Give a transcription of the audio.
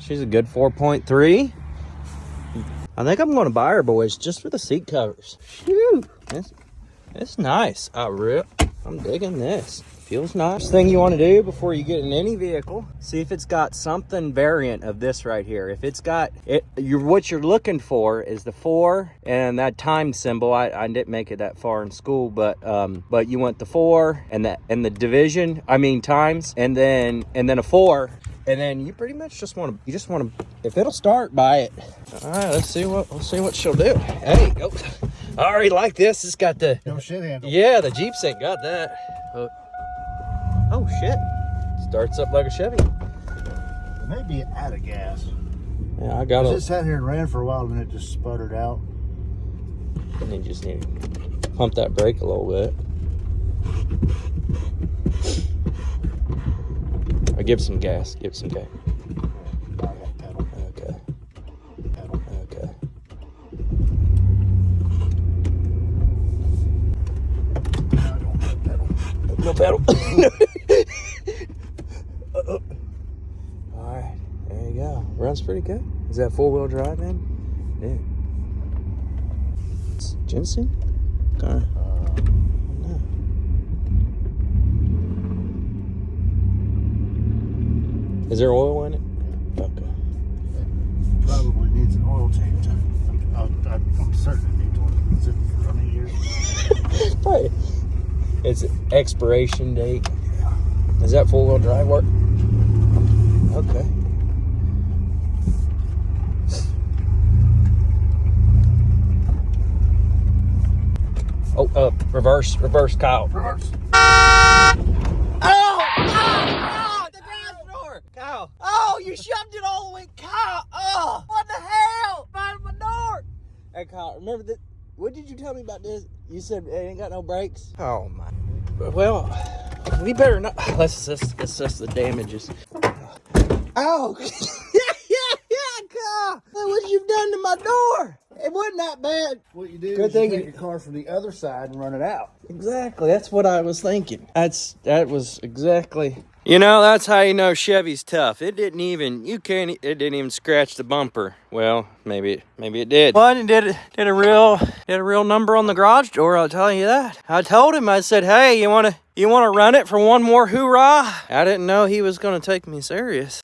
She's a good 4.3. I think I'm going to buy her, boys, just for the seat covers. Shoot, it's nice. I'm digging this. Feels nice. First thing you want to do before you get in any vehicle, see if it's got something variant of this right here. If it's got it, what you're looking for is the 4 and that time symbol. I didn't make it that far in school, but you want the 4 and the division. I mean times, and then a 4. And then you pretty much just want to, if it'll start, buy it. All right, let's see what she'll do. Hey, oh, I already like this. It's got the no shit handle. Yeah, the Jeeps ain't got that. Oh shit! Starts up like a Chevy. It may be out of gas. Yeah, I got it. It sat here and ran for a while, and it just sputtered out. And you just need to pump that brake a little bit. Or give some gas. Give some gas. Pedal. Okay. Pedal. Okay. No, I don't have pedal. No pedal. All right, there you go. Runs pretty good. Is that 4-wheel drive, man? Yeah. It's ginseng? Okay. No. Is there oil in it? Okay. It probably needs an oil change. I'm certain it needs one. It's been for how many years? Right. It's expiration date. Does that 4-wheel drive work? Okay. Oh, reverse, Kyle. Reverse. Oh, the garage door. Kyle. Oh, you shoved it all the way. Kyle. Oh, what the hell? Find my door. Hey, Kyle, remember that? What did you tell me about this? You said it ain't got no brakes? Oh, my. Well, we better not. Let's assess the damages. Oh, yeah, Kyle. Look what you've done to my door. It wasn't that bad. What you do Good is you thing take you- a car from the other side and run it out. Exactly. That's what I was thinking. That was exactly. You know, that's how you know Chevy's tough. It didn't even scratch the bumper. Well, maybe it did. Well, it did a real number on the garage door, I'll tell you that. I told him, I said, hey, you wanna run it for one more hoorah? I didn't know he was gonna take me serious.